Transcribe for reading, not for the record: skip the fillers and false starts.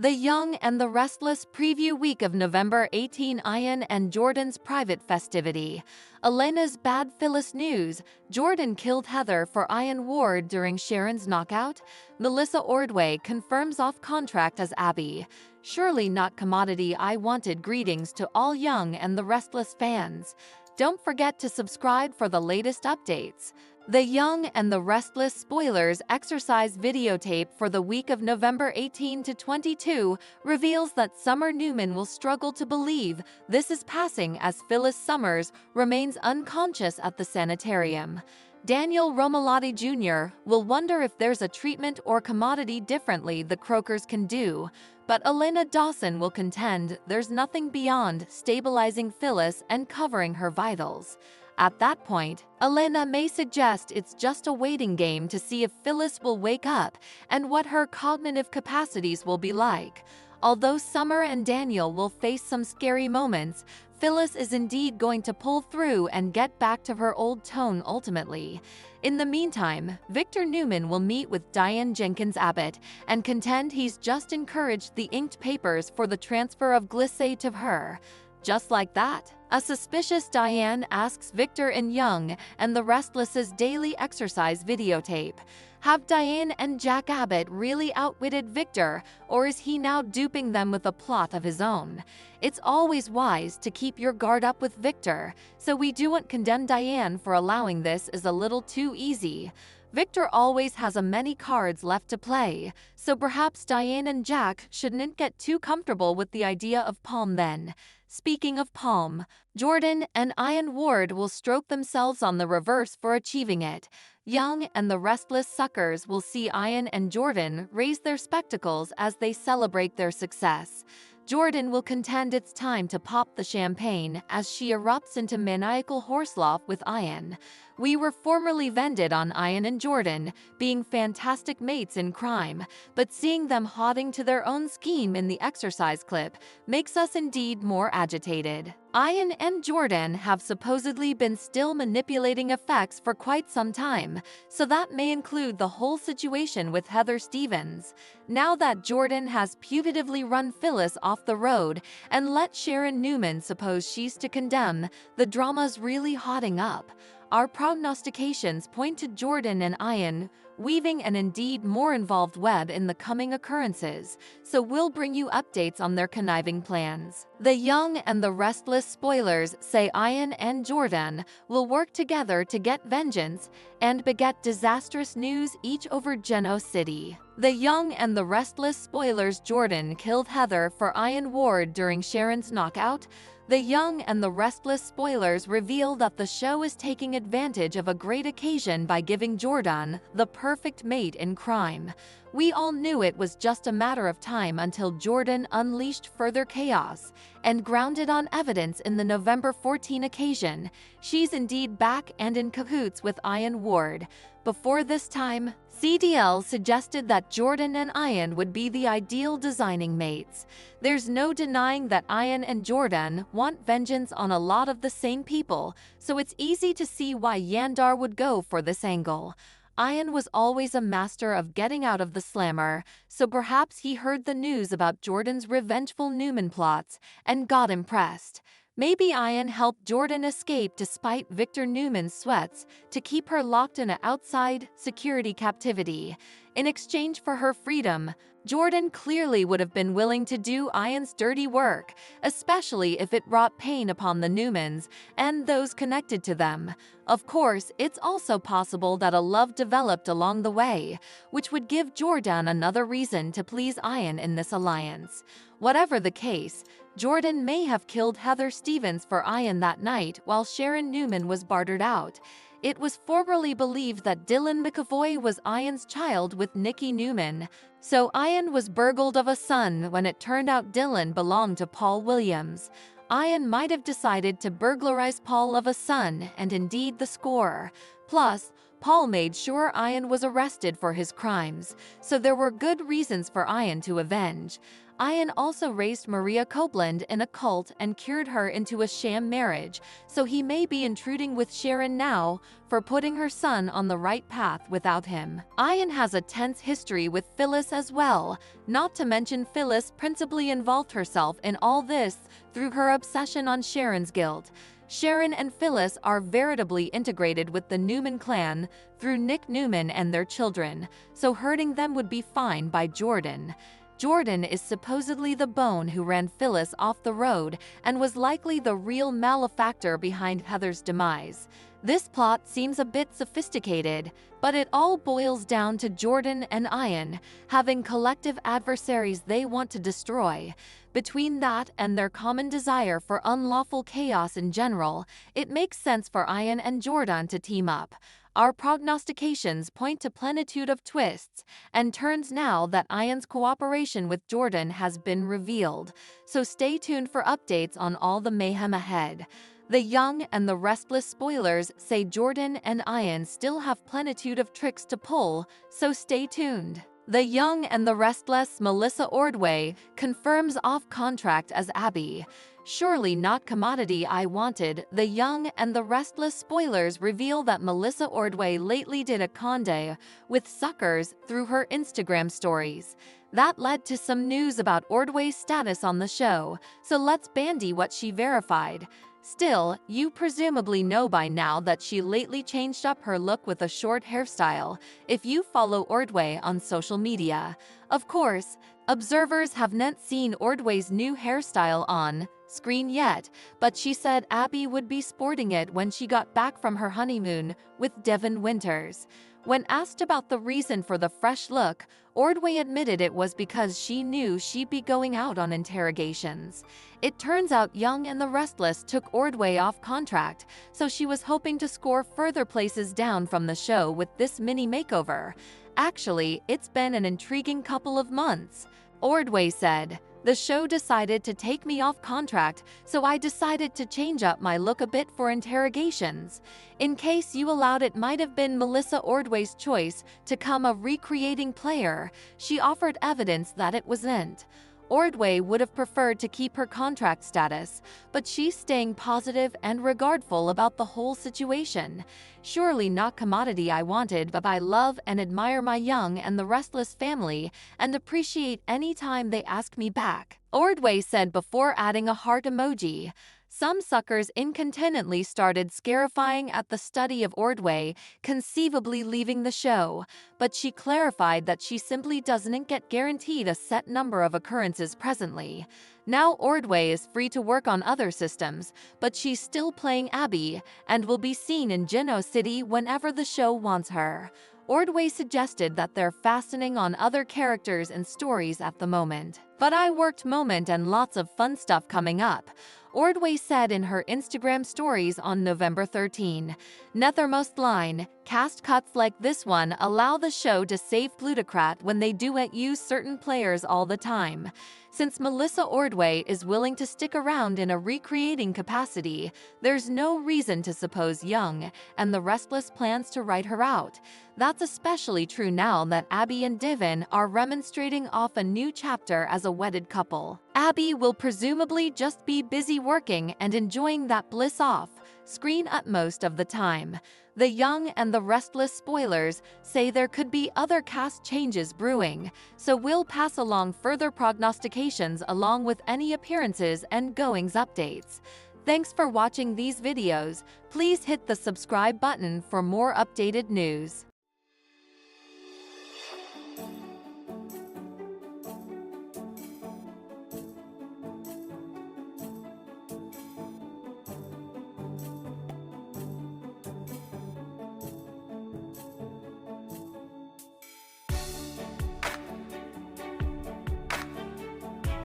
The Young and the Restless preview week of November 18. Ian and Jordan's private festivity. Elena's bad Phyllis news. Jordan killed Heather for Ian Ward during Sharon's knockout. Melissa Ordway confirms off contract as Abby. Surely not commodity. I wanted greetings to all Young and the Restless fans. Don't forget to subscribe for the latest updates. The Young and the Restless spoilers exercise videotape for the week of November 18 to 22 reveals that Summer Newman will struggle to believe this is passing as Phyllis Summers remains unconscious at the sanitarium. Daniel Romalotti Jr. will wonder if there's a treatment or commodity differently the Croakers can do, but Elena Dawson will contend there's nothing beyond stabilizing Phyllis and covering her vitals. At that point, Elena may suggest it's just a waiting game to see if Phyllis will wake up and what her cognitive capacities will be like. Although Summer and Daniel will face some scary moments, Phyllis is indeed going to pull through and get back to her old tone ultimately. In the meantime, Victor Newman will meet with Diane Jenkins Abbott and contend he's just encouraged the inked papers for the transfer of Glissay to her. Just like that, a suspicious Diane asks Victor and Young and the Restless's daily exercise videotape. Have Diane and Jack Abbott really outwitted Victor, or is he now duping them with a plot of his own? It's always wise to keep your guard up with Victor, so we don't condemn Diane for allowing this is a little too easy. Victor always has many cards left to play, so perhaps Diane and Jack shouldn't get too comfortable with the idea of palm then. Speaking of palm, Jordan and Ian Ward will stroke themselves on the reverse for achieving it. Young and the Restless suckers will see Ian and Jordan raise their spectacles as they celebrate their success. Jordan will contend it's time to pop the champagne as she erupts into maniacal horseloff with Ian. We were formerly vended on Ian and Jordan being fantastic mates in crime, but seeing them hodding to their own scheme in the exercise clip makes us indeed more agitated. Ian and Jordan have supposedly been still manipulating effects for quite some time, so that may include the whole situation with Heather Stevens. Now that Jordan has putatively run Phyllis off the road and let Sharon Newman suppose she's to condemn, the drama's really hotting up. Our prognostications point to Jordan and Ian weaving an indeed more involved web in the coming occurrences, so we'll bring you updates on their conniving plans. The Young and the Restless spoilers say Ian and Jordan will work together to get vengeance and beget disastrous news each over Geno City. The Young and the Restless spoilers Jordan killed Heather for Ian Ward during Sharon's knockout. The Young and the Restless spoilers reveal that the show is taking advantage of a great occasion by giving Jordan the perfect mate in crime. We all knew it was just a matter of time until Jordan unleashed further chaos, and grounded on evidence in the November 14 occasion, she's indeed back and in cahoots with Ian Ward. Before this time, CDL suggested that Jordan and Ian would be the ideal designing mates. There's no denying that Ian and Jordan want vengeance on a lot of the same people, so it's easy to see why Yandar would go for this angle. Ian was always a master of getting out of the slammer, so perhaps he heard the news about Jordan's revengeful Newman plots and got impressed. Maybe Ian helped Jordan escape despite Victor Newman's sweats to keep her locked in an outside security captivity. In exchange for her freedom, Jordan clearly would have been willing to do Ian's dirty work, especially if it brought pain upon the Newmans and those connected to them. Of course, it's also possible that a love developed along the way, which would give Jordan another reason to please Ian in this alliance. Whatever the case, Jordan may have killed Heather Stevens for Ian that night while Sharon Newman was bartered out. It was formerly believed that Dylan McAvoy was Ian's child with Nikki Newman, so Ian was burgled of a son when it turned out Dylan belonged to Paul Williams. Ian might have decided to burglarize Paul of a son and indeed the score. Plus, Paul made sure Ian was arrested for his crimes, so there were good reasons for Ian to avenge. Ian also raised Maria Copeland in a cult and cured her into a sham marriage, so he may be intruding with Sharon now for putting her son on the right path without him. Ian has a tense history with Phyllis as well, not to mention Phyllis principally involved herself in all this through her obsession on Sharon's guilt. Sharon and Phyllis are veritably integrated with the Newman clan through Nick Newman and their children, so hurting them would be fine by Jordan. Jordan is supposedly the bone who ran Phyllis off the road and was likely the real malefactor behind Heather's demise. This plot seems a bit sophisticated, but it all boils down to Jordan and Ian having collective adversaries they want to destroy. Between that and their common desire for unlawful chaos in general, it makes sense for Ian and Jordan to team up. Our prognostications point to plenitude of twists and turns now that Ian's cooperation with Jordan has been revealed, so stay tuned for updates on all the mayhem ahead. The Young and the Restless spoilers say Jordan and Ian still have plenitude of tricks to pull, so stay tuned. The Young and the Restless Melissa Ordway confirms off contract as Abby. Surely not commodity I wanted. The Young and the Restless spoilers reveal that Melissa Ordway lately did a conde with suckers through her Instagram stories. That led to some news about Ordway's status on the show, so let's bandy what she verified. Still, you presumably know by now that she lately changed up her look with a short hairstyle, if you follow Ordway on social media. Of course, observers have not seen Ordway's new hairstyle on screen yet, but she said Abby would be sporting it when she got back from her honeymoon with Devin Winters. When asked about the reason for the fresh look, Ordway admitted it was because she knew she'd be going out on interrogations. It turns out Young and the Restless took Ordway off contract, so she was hoping to score further places down from the show with this mini makeover. Actually, it's been an intriguing couple of months. Ordway said, "The show decided to take me off contract, so I decided to change up my look a bit for interrogations. In case you allowed, it might have been Melissa Ordway's choice to become a recreating player. She offered evidence that it wasn't. Ordway would have preferred to keep her contract status, but she's staying positive and regardful about the whole situation. Surely not commodity I wanted, but I love and admire my Young and the Restless family and appreciate any time they ask me back," Ordway said before adding a heart emoji. Some suckers incontinently started scarifying at the study of Ordway conceivably leaving the show, but she clarified that she simply doesn't get guaranteed a set number of occurrences presently. Now Ordway is free to work on other systems, but she's still playing Abby and will be seen in Geno City whenever the show wants her. Ordway suggested that they're fastening on other characters and stories at the moment. "But I worked moment and lots of fun stuff coming up," Ordway said in her Instagram stories on November 13. Nethermost line, cast cuts like this one allow the show to save plutocrat when they duet use certain players all the time. Since Melissa Ordway is willing to stick around in a recreating capacity, there's no reason to suppose Young and the Restless plans to write her out. That's especially true now that Abby and Devin are remonstrating off a new chapter as a wedded couple. Abby will presumably just be busy working and enjoying that bliss off screen at most of the time. The Young and the Restless spoilers say there could be other cast changes brewing, so we'll pass along further prognostications along with any appearances and goings updates. Thanks for watching these videos. Please hit the subscribe button for more updated news.